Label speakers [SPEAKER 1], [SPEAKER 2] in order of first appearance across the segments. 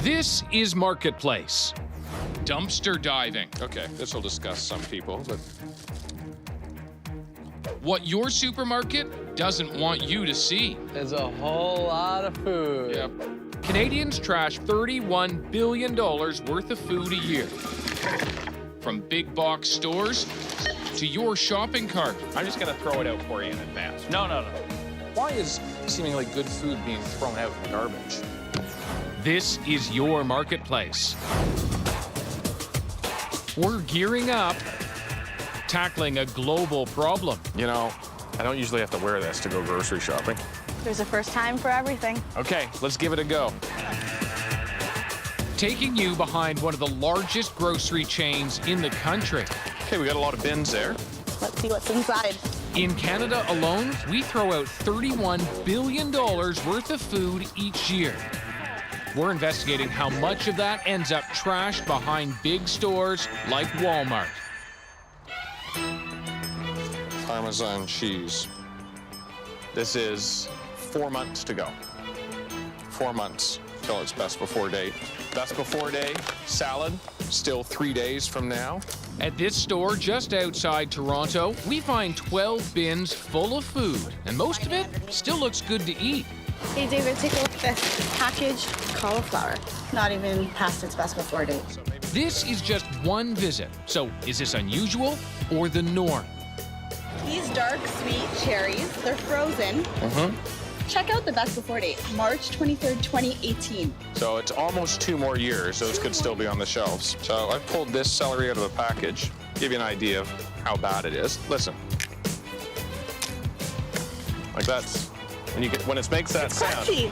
[SPEAKER 1] This is Marketplace. Dumpster diving.
[SPEAKER 2] Okay, this will disgust some people, but
[SPEAKER 1] What your supermarket doesn't want you to see.
[SPEAKER 3] There's a whole lot of food.
[SPEAKER 2] yep.
[SPEAKER 1] Canadians trash $31 billion worth of food a year. From big box stores to your shopping cart.
[SPEAKER 4] I'm just gonna throw it out for you in advance. No.
[SPEAKER 2] Why is seemingly good food being thrown out in garbage?
[SPEAKER 1] This is your marketplace. We're gearing up, tackling a global problem.
[SPEAKER 2] You know, I don't usually have to wear this to go grocery shopping.
[SPEAKER 5] There's a first time for everything.
[SPEAKER 2] Okay, let's give it a go.
[SPEAKER 1] Taking you behind one of the largest grocery chains in the country.
[SPEAKER 2] Okay, we got a lot of bins there.
[SPEAKER 5] Let's see what's inside.
[SPEAKER 1] In Canada alone, we throw out $31 billion worth of food each year. We're investigating how much of that ends up trashed behind big stores like Walmart.
[SPEAKER 2] Parmesan cheese. This is 4 months to go. 4 months till its best before date. Best before day, salad, still 3 days from now.
[SPEAKER 1] At this store just outside Toronto, we find 12 bins full of food, and most of it still looks good to eat.
[SPEAKER 5] Hey, David, take a look at this. Packaged cauliflower. Not even past its best before date.
[SPEAKER 1] This is just one visit, so is this unusual or the norm?
[SPEAKER 5] These dark, sweet cherries, they're frozen. Check out the best before date, March 23rd, 2018.
[SPEAKER 2] So it's almost 2 more years. Those could still be on the shelves. So I pulled this celery out of the package. Give you an idea of how bad it is. Listen. Like that's when it makes that sound.
[SPEAKER 5] Crunchy.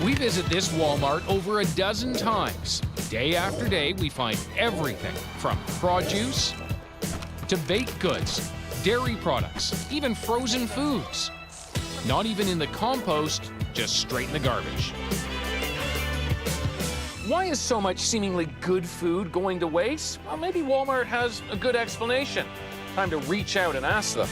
[SPEAKER 1] We visit this Walmart over a dozen times. Day after day, we find everything from produce to baked goods, dairy products, even frozen foods. Not even in the compost, just straight in the garbage. Why is so much seemingly good food going to waste? Well, maybe Walmart has a good explanation. Time to reach out and ask them.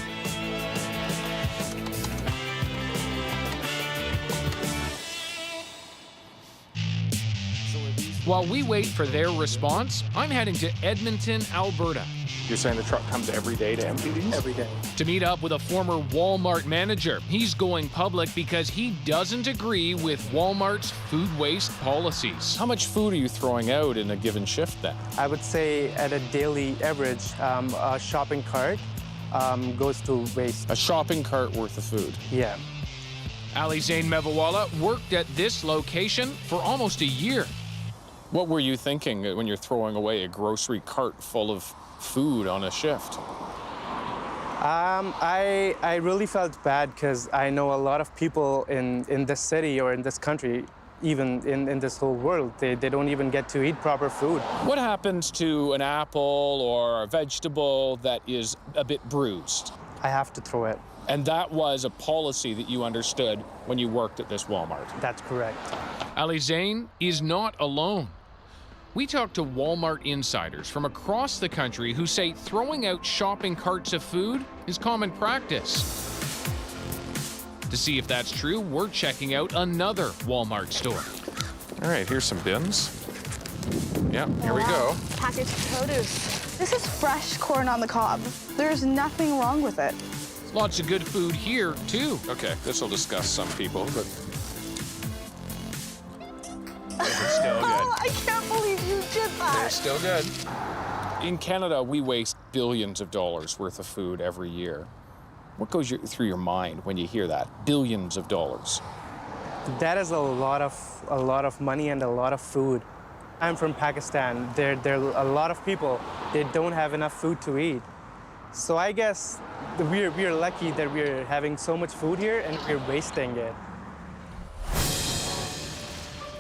[SPEAKER 1] While we wait for their response, I'm heading to Edmonton, Alberta,
[SPEAKER 2] You're saying the truck comes every day to empty these?
[SPEAKER 3] Every day.
[SPEAKER 1] to meet up with a former Walmart manager. He's going public because he doesn't agree with Walmart's food waste policies.
[SPEAKER 2] How much food are you throwing out in a given shift then?
[SPEAKER 3] I would say at a daily average, a shopping cart goes to waste.
[SPEAKER 2] A shopping cart worth of food.
[SPEAKER 3] Yeah.
[SPEAKER 1] Ali Zain Mevawala worked at this location for almost a year.
[SPEAKER 2] What were you thinking when you're throwing away a grocery cart full of food on a shift?
[SPEAKER 3] I really felt bad because I know a lot of people in this city or in this country, even in this whole world, they don't even get to eat proper food.
[SPEAKER 2] What happens to an apple or a vegetable that is a bit bruised?
[SPEAKER 3] I have to throw it.
[SPEAKER 2] And that was a policy that you understood when you worked at this Walmart.
[SPEAKER 3] That's correct.
[SPEAKER 1] Ali Zain is not alone. We talked to Walmart insiders from across the country who say throwing out shopping carts of food is common practice. To see if that's true, we're checking out another Walmart store.
[SPEAKER 2] All right, here's some bins. Yeah, here we go.
[SPEAKER 5] Packaged produce. This is fresh corn on the cob. There's nothing wrong with it.
[SPEAKER 1] Lots of good food here, too.
[SPEAKER 2] Okay, this will disgust some people, but
[SPEAKER 4] It's still good.
[SPEAKER 5] Oh, I can't believe you did
[SPEAKER 2] they're
[SPEAKER 5] that.
[SPEAKER 2] still good. In Canada, we waste billions of dollars worth of food every year. What goes through your mind when you hear that? Billions of dollars.
[SPEAKER 3] That is a lot of money and a lot of food. I'm from Pakistan. There are a lot of people, they don't have enough food to eat. So I guess we're lucky that we're having so much food here and we're wasting it.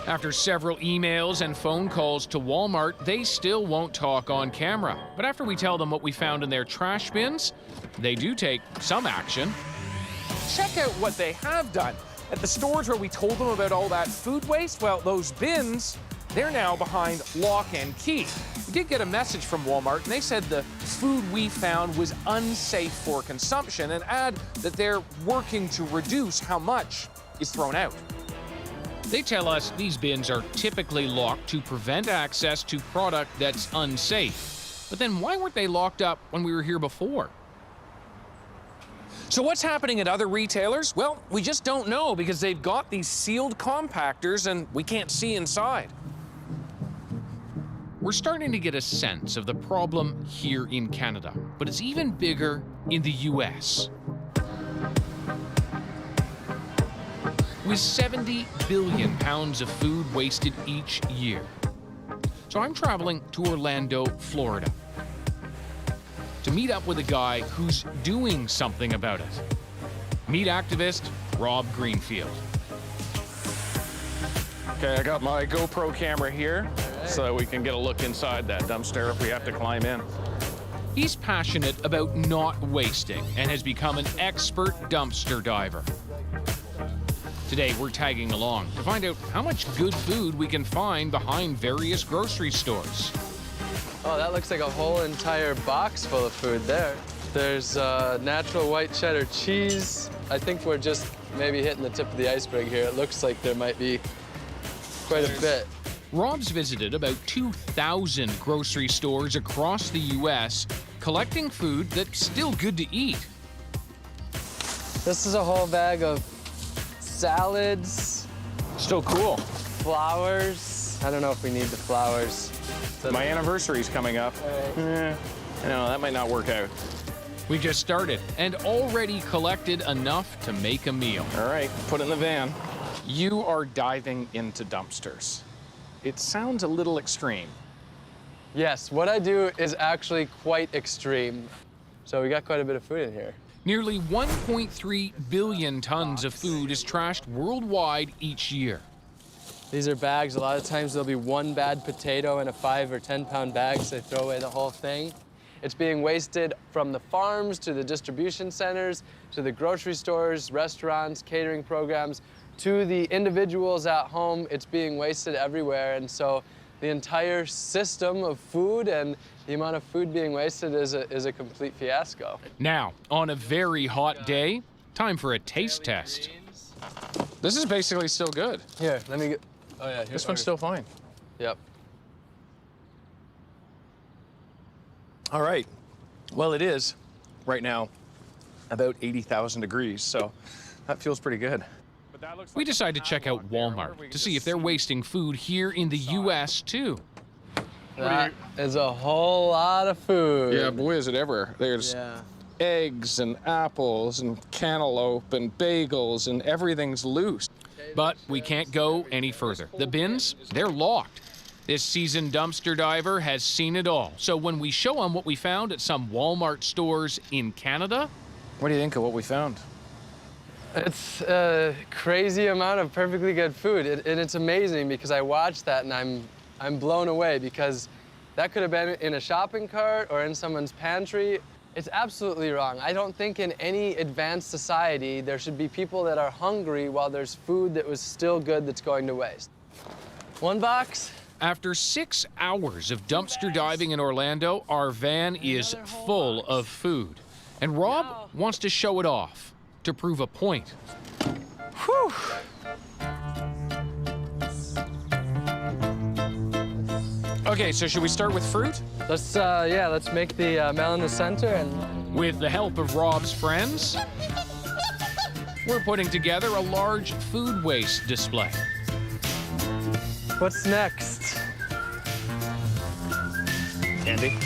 [SPEAKER 1] After several emails and phone calls to Walmart, they still won't talk on camera. But after we tell them what we found in their trash bins, they do take some action.
[SPEAKER 4] Check out what they have done. At the stores where we told them about all that food waste, well, those bins, they're now behind lock and key. We did get a message from Walmart, and they said the food we found was unsafe for consumption, and add that they're working to reduce how much is thrown out.
[SPEAKER 1] They tell us these bins are typically locked to prevent access to product that's unsafe. But then why weren't they locked up when we were here before?
[SPEAKER 4] So what's happening at other retailers? Well, we just don't know because they've got these sealed compactors and we can't see inside.
[SPEAKER 1] We're starting to get a sense of the problem here in Canada, but it's even bigger in the US. With 70 billion pounds of food wasted each year. So I'm traveling to Orlando, Florida, to meet up with a guy who's doing something about it. Meet activist Rob Greenfield.
[SPEAKER 2] Okay, I got my GoPro camera here so that we can get a look inside that dumpster if we have to climb in.
[SPEAKER 1] He's passionate about not wasting and has become an expert dumpster diver. Today, we're tagging along to find out how much good food we can find behind various grocery stores.
[SPEAKER 6] Oh, that looks like a whole entire box full of food there. There's natural white cheddar cheese. I think we're just maybe hitting the tip of the iceberg here. It looks like there might be quite a bit.
[SPEAKER 1] Rob's visited about 2,000 grocery stores across the U.S., collecting food that's still good to eat.
[SPEAKER 6] This is a whole bag of salads,
[SPEAKER 2] Still cool.
[SPEAKER 6] flowers. I don't know if we need the flowers.
[SPEAKER 2] My anniversary's coming up. You know, that might not work out.
[SPEAKER 1] We just started and already collected enough to make a meal.
[SPEAKER 2] All right, put it in the van. You are diving into dumpsters. It sounds a little extreme.
[SPEAKER 6] Yes, what I do is actually quite extreme. So we got quite a bit of food in here.
[SPEAKER 1] Nearly 1.3 billion tons of food is trashed worldwide each year.
[SPEAKER 6] These are bags. A lot of times there'll be one bad potato in a 5 or 10 pound bag, so they throw away the whole thing. It's being wasted from the farms to the distribution centers, to the grocery stores, restaurants, catering programs, to the individuals at home. It's being wasted everywhere. And so the entire system of food and the amount of food being wasted is a complete fiasco.
[SPEAKER 1] Now, on a very hot day, time for a taste test.
[SPEAKER 2] This is basically still good.
[SPEAKER 6] Here, let me get. Oh, yeah,
[SPEAKER 2] This one's still fine.
[SPEAKER 6] Yep.
[SPEAKER 2] All right. Well, it is right now about 80,000 degrees, so that feels pretty good.
[SPEAKER 1] We decide to check out Walmart to see if they're wasting food here in the U.S. too.
[SPEAKER 6] That is a whole lot of food.
[SPEAKER 2] Yeah, boy, is it ever. There's
[SPEAKER 6] Yeah.
[SPEAKER 2] eggs and apples and cantaloupe and bagels and everything's loose.
[SPEAKER 1] But we can't go any further. The bins, they're locked. This seasoned dumpster diver has seen it all. So when we show him what we found at some Walmart stores in Canada,
[SPEAKER 2] What do you think of what we found?
[SPEAKER 6] It's a crazy amount of perfectly good food. And it's amazing because I watched that and I'm blown away because that could have been in a shopping cart or in someone's pantry. It's absolutely wrong. I don't think in any advanced society there should be people that are hungry while there's food that was still good that's going to waste. One box?
[SPEAKER 1] after 6 hours of dumpster diving in Orlando, our van is full of food. And Rob wants to show it off to prove a point.
[SPEAKER 6] Whew.
[SPEAKER 2] Okay, so should we start with fruit?
[SPEAKER 6] Let's make the melon the center and
[SPEAKER 1] With the help of Rob's friends, we're putting together a large food waste display.
[SPEAKER 6] what's next?
[SPEAKER 2] Candy.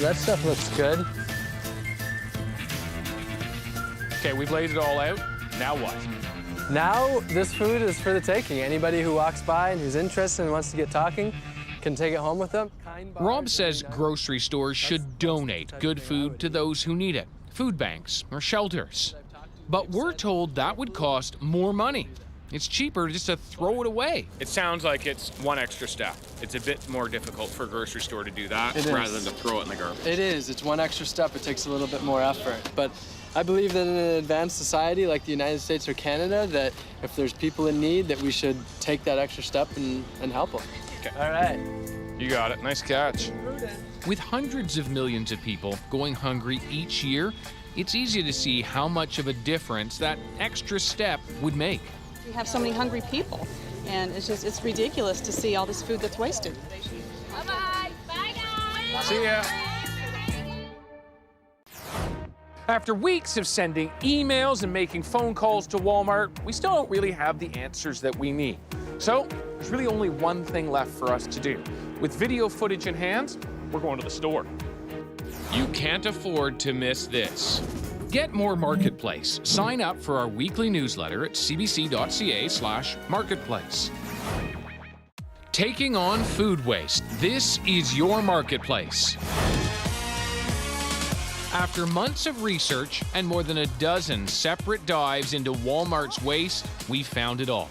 [SPEAKER 6] That stuff looks good.
[SPEAKER 2] Okay, we've laid it all out. Now what?
[SPEAKER 6] Now, this food is for the taking. Anybody who walks by and who's interested and wants to get talking can take it home with them.
[SPEAKER 1] Rob says grocery stores should donate good food to those who need it, food banks or shelters. But we're told that would cost more money. It's cheaper just to throw it away.
[SPEAKER 2] It sounds like it's one extra step. It's a bit more difficult for a grocery store to do that
[SPEAKER 6] It is.
[SPEAKER 2] rather than to throw it in the garbage.
[SPEAKER 6] It is. It's one extra step. It takes a little bit more effort. But I believe that in an advanced society like the United States or Canada, that if there's people in need, that we should take that extra step and help them.
[SPEAKER 2] Okay.
[SPEAKER 6] All right.
[SPEAKER 2] You got it. Nice catch.
[SPEAKER 1] With hundreds of millions of people going hungry each year, it's easy to see how much of a difference that extra step would make.
[SPEAKER 7] We have so many hungry people, and it's ridiculous to see all this food that's wasted.
[SPEAKER 5] Bye-bye. Bye, guys.
[SPEAKER 4] See ya. After weeks of sending emails and making phone calls to Walmart, we still don't really have the answers that we need. So there's really only one thing left for us to do. With video footage in hand, we're going to the store.
[SPEAKER 1] You can't afford to miss this. Get more Marketplace. Sign up for our weekly newsletter at cbc.ca/marketplace. Taking on food waste. This is your Marketplace. After months of research and more than a dozen separate dives into Walmart's waste, we found it all.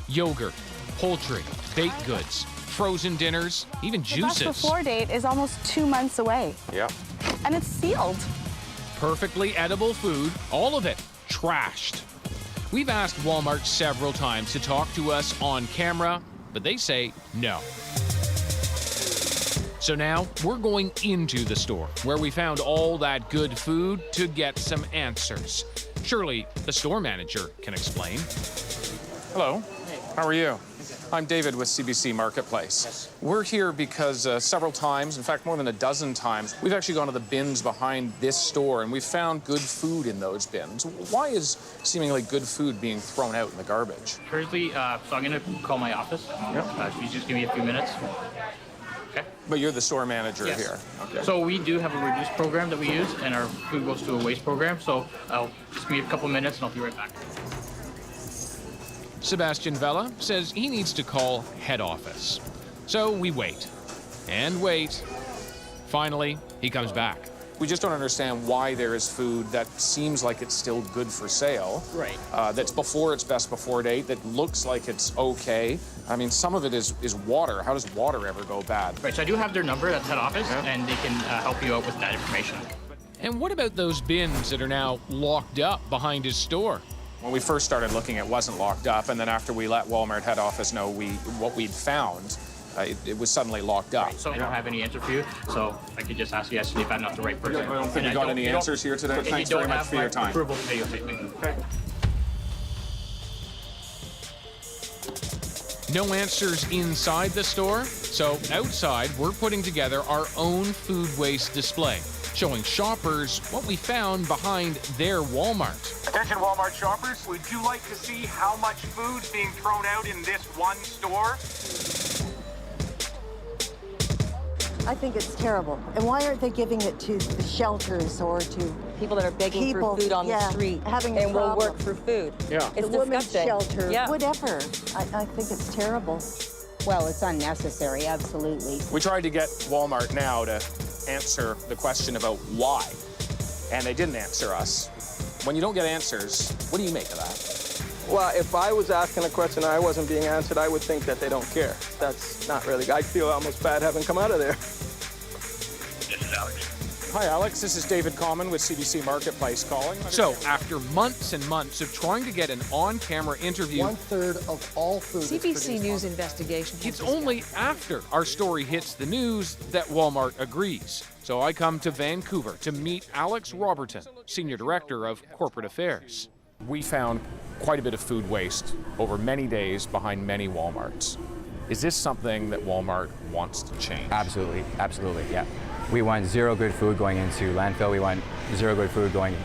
[SPEAKER 1] Yogurt, poultry, baked goods, frozen dinners, even juices.
[SPEAKER 5] The best before date is almost 2 months away.
[SPEAKER 2] Yeah.
[SPEAKER 5] And it's sealed.
[SPEAKER 1] Perfectly edible food, all of it trashed. We've asked Walmart several times to talk to us on camera, but they say no. So now we're going into the store where we found all that good food to get some answers. Surely the store manager can explain.
[SPEAKER 2] Hello. How are you? I'm David with CBC Marketplace.
[SPEAKER 4] Yes.
[SPEAKER 2] We're here because several times, in fact more than a dozen times, we've actually gone to the bins behind this store and we've found good food in those bins. Why is seemingly good food being thrown out in the garbage?
[SPEAKER 8] Currently, so I'm going to call my office. If you just give me a few minutes. Okay.
[SPEAKER 2] But you're the store manager
[SPEAKER 8] Yes.
[SPEAKER 2] here. Okay.
[SPEAKER 8] So we do have a reduced program that we use, and our food goes to a waste program. So I'll just give me a couple minutes, and I'll be right back.
[SPEAKER 1] Sebastian Vella says he needs to call head office. So we wait and wait. Finally, he comes back.
[SPEAKER 2] We just don't understand why there is food that seems like it's still good for sale.
[SPEAKER 8] Right.
[SPEAKER 2] That's before its best before date, that looks like it's okay. I mean, some of it is water. How does water ever go bad?
[SPEAKER 8] Right. So I do have their number at head office, and they can help you out with that information.
[SPEAKER 1] And what about those bins that are now locked up behind his store?
[SPEAKER 2] When we first started looking, it wasn't locked up, and then after we let Walmart head office know what we'd found, it was suddenly locked up.
[SPEAKER 8] So I don't have any answer for you, so I could just ask you yesterday if I'm not the right person.
[SPEAKER 2] I don't think you got any answers here today. Thanks very much for your time.
[SPEAKER 8] Approval to videotape me.
[SPEAKER 2] Okay.
[SPEAKER 1] No answers inside the store, so outside we're putting together our own food waste display, showing shoppers what we found behind their Walmart.
[SPEAKER 9] Attention Walmart shoppers, would you like to see how much food's being thrown out in this one store?
[SPEAKER 10] I think it's terrible. And why aren't they giving it to the shelters or to
[SPEAKER 11] people that are begging for food on the street
[SPEAKER 10] having a
[SPEAKER 11] and will
[SPEAKER 10] problem.
[SPEAKER 11] work for food?
[SPEAKER 2] Yeah.
[SPEAKER 11] It's
[SPEAKER 10] the women's
[SPEAKER 11] disgusting.
[SPEAKER 10] shelter,
[SPEAKER 11] Yeah.
[SPEAKER 10] whatever. I think it's terrible.
[SPEAKER 12] Well, it's unnecessary, absolutely.
[SPEAKER 2] We tried to get Walmart now to answer the question about why, and they didn't answer us. When you don't get answers, what do you make of that?
[SPEAKER 13] Well, if I was asking a question and I wasn't being answered, I would think that they don't care. That's not really, I feel almost bad having come out of there.
[SPEAKER 9] This is Alex.
[SPEAKER 2] Hi, Alex. This is David Common with CBC Marketplace calling.
[SPEAKER 1] So, after months and months of trying to get an on-camera interview,
[SPEAKER 14] 1/3 of all food
[SPEAKER 11] CBC News investigation.
[SPEAKER 1] it's only after our story hits the news that Walmart agrees. So I come to Vancouver to meet Alex Robertson, Senior Director of Corporate Affairs.
[SPEAKER 2] We found quite a bit of food waste over many days behind many Walmarts. Is this something that Walmart wants to change?
[SPEAKER 15] Absolutely, absolutely, yeah. We want zero good food going into landfill. We want zero good food going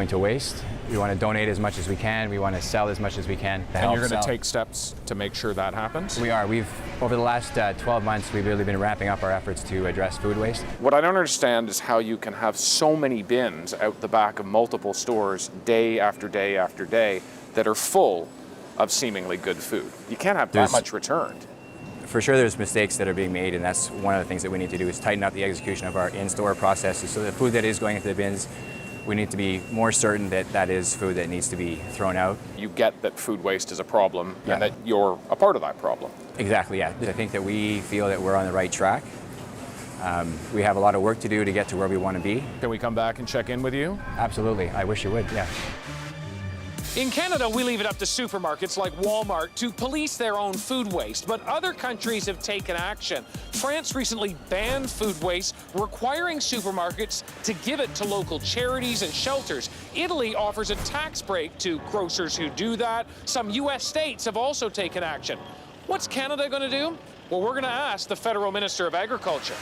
[SPEAKER 15] to waste. We want to donate as much as we can. We want to sell as much as we can.
[SPEAKER 2] And you're going to take steps to make sure that happens?
[SPEAKER 15] We are. Over the last 12 months, we've really been ramping up our efforts to address food waste.
[SPEAKER 2] What I don't understand is how you can have so many bins out the back of multiple stores day after day after day that are full of seemingly good food. You can't have that much returned.
[SPEAKER 15] For sure there's mistakes that are being made, and that's one of the things that we need to do is tighten up the execution of our in-store processes. So the food that is going into the bins, we need to be more certain that that is food that needs to be thrown out.
[SPEAKER 2] You get that food waste is a problem and that you're a part of that problem.
[SPEAKER 15] Exactly, yeah. I think that we feel that we're on the right track. We have a lot of work to do to get to where we want to be.
[SPEAKER 2] Can we come back and check in with you?
[SPEAKER 15] Absolutely, I wish you would, yeah.
[SPEAKER 4] In Canada, we leave it up to supermarkets like Walmart to police their own food waste, but other countries have taken action. France recently banned food waste, requiring supermarkets to give it to local charities and shelters. Italy offers a tax break to grocers who do that. Some U.S. states have also taken action. What's Canada going to do? Well, we're going to ask the Federal Minister of Agriculture.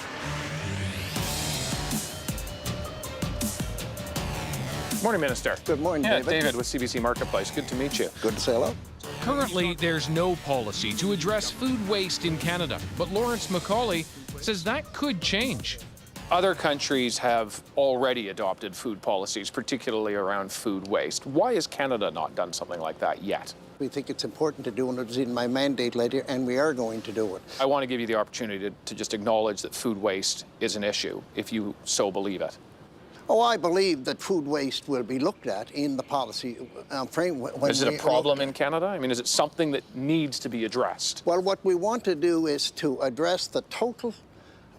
[SPEAKER 4] Morning, Minister.
[SPEAKER 14] Good morning, David.
[SPEAKER 4] David with CBC Marketplace. Good to meet you.
[SPEAKER 14] Good to say hello.
[SPEAKER 1] Currently, there's no policy to address food waste in Canada, but Lawrence Macaulay says that could change.
[SPEAKER 4] Other countries have already adopted food policies, particularly around food waste. Why has Canada not done something like that yet?
[SPEAKER 14] We think it's important to do, and it's in my mandate later, and we are going to do it.
[SPEAKER 4] I want to give you the opportunity to just acknowledge that food waste is an issue, if you so believe it.
[SPEAKER 14] Oh, I believe that food waste will be looked at in the policy framework.
[SPEAKER 4] Is it a problem in Canada? I mean, is it something that needs to be addressed?
[SPEAKER 14] Well, what we want to do is to address the total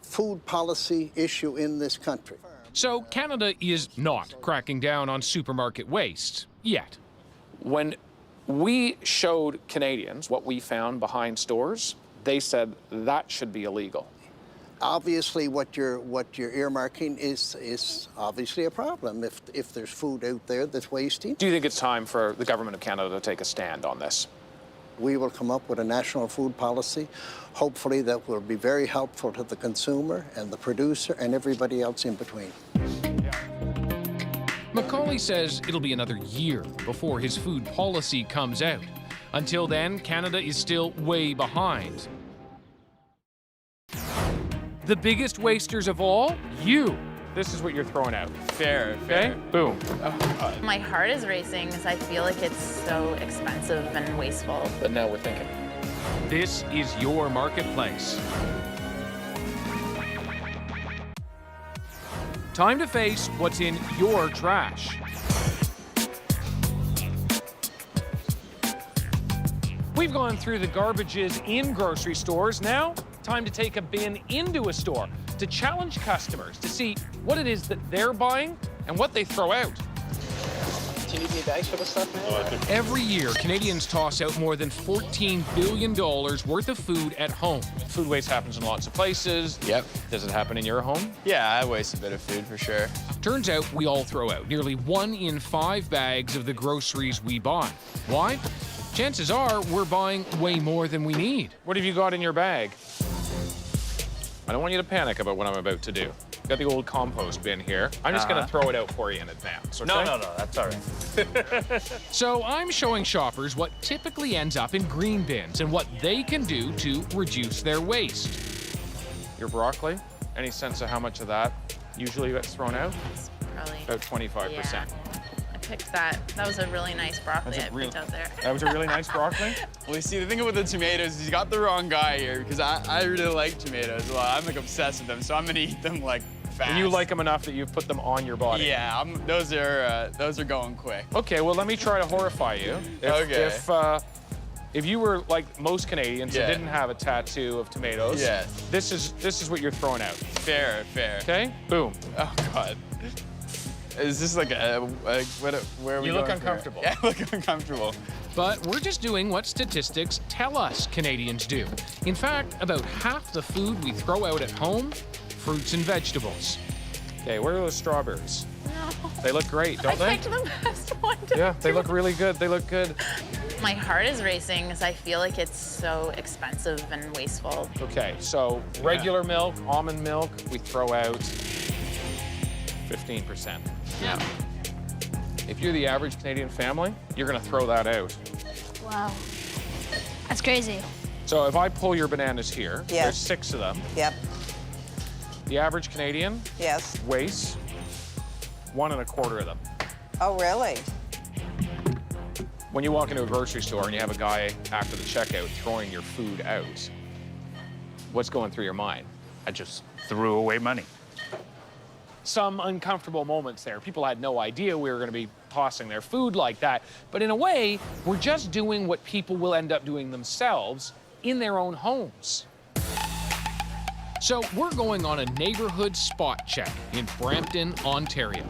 [SPEAKER 14] food policy issue in this country.
[SPEAKER 1] So Canada is not cracking down on supermarket waste yet.
[SPEAKER 4] When we showed Canadians what we found behind stores, they said that should be illegal.
[SPEAKER 14] Obviously, what you're earmarking is obviously a problem if there's food out there that's wasting.
[SPEAKER 4] Do you think it's time for the government of Canada to take a stand on this?
[SPEAKER 14] We will come up with a national food policy, hopefully that will be very helpful to the consumer and the producer and everybody else in between.
[SPEAKER 1] Macaulay says it'll be another year before his food policy comes out. Until then, Canada is still way behind. The biggest wasters of all? You. This is what you're throwing out.
[SPEAKER 4] Fair. Okay? Boom.
[SPEAKER 16] My heart is racing because I feel like it's so expensive and wasteful.
[SPEAKER 4] But now we're thinking.
[SPEAKER 1] This is your marketplace. Time to face what's in your trash.
[SPEAKER 4] We've gone through the garbages in grocery stores. Now, time to take a bin into a store to challenge customers to see what it is that they're buying and what they throw out.
[SPEAKER 13] Do you need any bags for this stuff, man?
[SPEAKER 1] Every year, Canadians toss out more than $14 billion worth of food at home.
[SPEAKER 4] Food waste happens in lots of places.
[SPEAKER 6] Yep.
[SPEAKER 4] Does it happen in your home?
[SPEAKER 6] Yeah, I waste a bit of food for sure.
[SPEAKER 1] Turns out we all throw out nearly 1 in 5 bags of the groceries we buy. Why? Chances are we're buying way more than we need.
[SPEAKER 4] What have you got in your bag? I don't want you to panic about what I'm about to do. Got the old compost bin here. I'm just gonna throw it out for you in advance, okay?
[SPEAKER 17] No, that's all right.
[SPEAKER 1] So I'm showing shoppers what typically ends up in green bins and what they can do to reduce their waste.
[SPEAKER 4] Your broccoli, any sense of how much of that usually gets thrown out?
[SPEAKER 16] It's probably
[SPEAKER 4] About 25%.
[SPEAKER 16] Yeah. I picked that. That was a really nice broccoli I picked out there.
[SPEAKER 4] That was a really nice broccoli?
[SPEAKER 6] Well, you see, the thing with the tomatoes is you got the wrong guy here because I really like tomatoes a lot. I'm like obsessed with them, so I'm gonna eat them like fast.
[SPEAKER 4] And you like them enough that you've put them on your body?
[SPEAKER 6] Yeah, those are going quick.
[SPEAKER 4] Okay, well, let me try to horrify you. If you were like most Canadians that didn't have a tattoo of tomatoes, this is what you're throwing out.
[SPEAKER 6] Fair.
[SPEAKER 4] Okay? Boom.
[SPEAKER 6] Oh, God. Is this like where are we
[SPEAKER 4] You
[SPEAKER 6] going
[SPEAKER 4] look uncomfortable.
[SPEAKER 6] Yeah, I look uncomfortable.
[SPEAKER 1] But we're just doing what statistics tell us Canadians do. In fact, about half the food we throw out at home, fruits and vegetables.
[SPEAKER 4] Okay, where are those strawberries?
[SPEAKER 16] No.
[SPEAKER 4] They look great, don't they?
[SPEAKER 16] I picked the best one.
[SPEAKER 4] Yeah, they look really good. They look good.
[SPEAKER 16] My heart is racing because I feel like it's so expensive and wasteful.
[SPEAKER 4] Okay, so regular milk, almond milk, we throw out 15%.
[SPEAKER 16] Yeah.
[SPEAKER 4] If you're the average Canadian family, you're gonna throw that out.
[SPEAKER 18] Wow. That's crazy.
[SPEAKER 4] So if I pull your bananas here,
[SPEAKER 19] Yes.
[SPEAKER 4] there's 6 of them.
[SPEAKER 19] Yep.
[SPEAKER 4] The average Canadian
[SPEAKER 19] Yes.
[SPEAKER 4] wastes 1 1/4 of them.
[SPEAKER 19] Oh, really?
[SPEAKER 4] When you walk into a grocery store and you have a guy after the checkout throwing your food out, what's going through your mind?
[SPEAKER 17] I just threw away money.
[SPEAKER 4] Some uncomfortable moments there. People had no idea we were going to be tossing their food like that. But in a way, we're just doing what people will end up doing themselves in their own homes.
[SPEAKER 1] So we're going on a neighborhood spot check in Brampton, Ontario.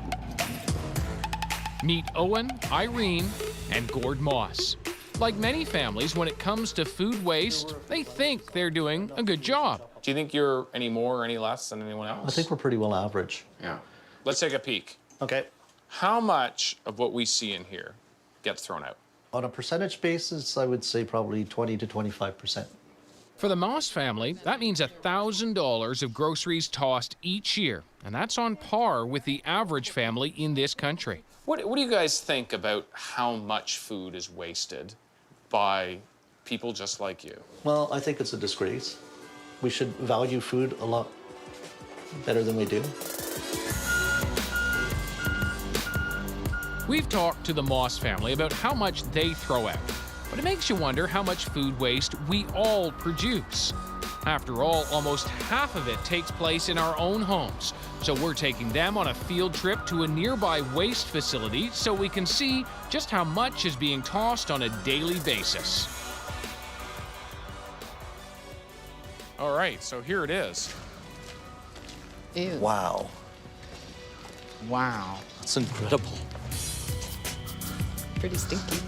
[SPEAKER 1] Meet Owen, Irene, and Gord Moss. Like many families, when it comes to food waste, they think they're doing a good job.
[SPEAKER 2] Do you think you're any more or any less than anyone else?
[SPEAKER 19] I think we're pretty well average.
[SPEAKER 2] Yeah. Let's take a peek.
[SPEAKER 19] Okay.
[SPEAKER 2] How much of what we see in here gets thrown out?
[SPEAKER 19] On a percentage basis, I would say probably 20 to 25%.
[SPEAKER 1] For the Moss family, that means $1,000 of groceries tossed each year, and that's on par with the average family in this country.
[SPEAKER 2] What do you guys think about how much food is wasted by people just like you?
[SPEAKER 19] Well, I think it's a disgrace. We should value food a lot better than we do.
[SPEAKER 1] We've talked to the Moss family about how much they throw out, but it makes you wonder how much food waste we all produce. After all, almost half of it takes place in our own homes, so we're taking them on a field trip to a nearby waste facility so we can see just how much is being tossed on a daily basis.
[SPEAKER 2] All right, so here it is.
[SPEAKER 7] Ew.
[SPEAKER 19] Wow.
[SPEAKER 7] Wow.
[SPEAKER 19] That's incredible.
[SPEAKER 7] Pretty stinky.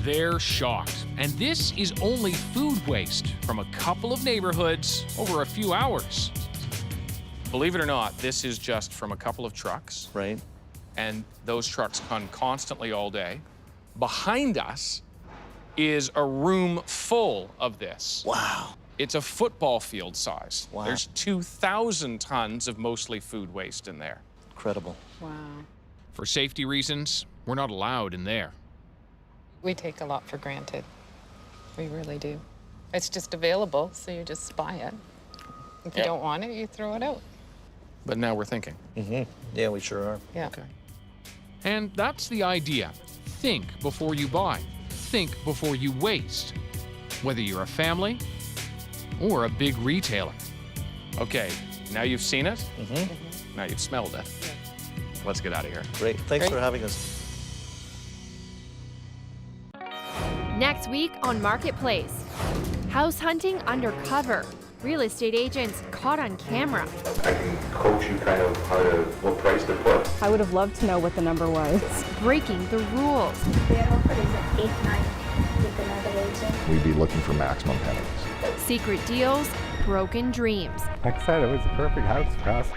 [SPEAKER 1] They're shocked, and this is only food waste from a couple of neighborhoods over a few hours.
[SPEAKER 2] Believe it or not, this is just from a couple of trucks.
[SPEAKER 19] Right.
[SPEAKER 2] And those trucks come constantly all day. Behind us is a room full of this.
[SPEAKER 19] Wow.
[SPEAKER 2] It's a football field size.
[SPEAKER 19] Wow.
[SPEAKER 2] There's 2,000 tons of mostly food waste in there.
[SPEAKER 19] Incredible.
[SPEAKER 7] Wow.
[SPEAKER 1] For safety reasons, we're not allowed in there.
[SPEAKER 7] We take a lot for granted. We really do. It's just available, so you just buy it. If you don't want it, you throw it out.
[SPEAKER 2] But now we're thinking.
[SPEAKER 19] Mm-hmm. Yeah, we sure are.
[SPEAKER 7] Yeah.
[SPEAKER 2] Okay.
[SPEAKER 1] And that's the idea. Think before you buy. Think before you waste. Whether you're a family or a big retailer.
[SPEAKER 2] Okay, now you've seen it.
[SPEAKER 19] Mm-hmm.
[SPEAKER 2] Now you've smelled it. Let's get out of here.
[SPEAKER 19] Great. Thanks for having us.
[SPEAKER 20] Next week on Marketplace, house hunting undercover, real estate agents caught on camera.
[SPEAKER 21] I can coach you kind of how to, what price to put.
[SPEAKER 22] I would have loved to know what the number was.
[SPEAKER 20] Breaking the rules.
[SPEAKER 18] Their offer is at 8-9 with another agent.
[SPEAKER 21] We'd be looking for maximum penalties.
[SPEAKER 20] Secret deals, broken dreams.
[SPEAKER 23] Like I said, it was a perfect house for us.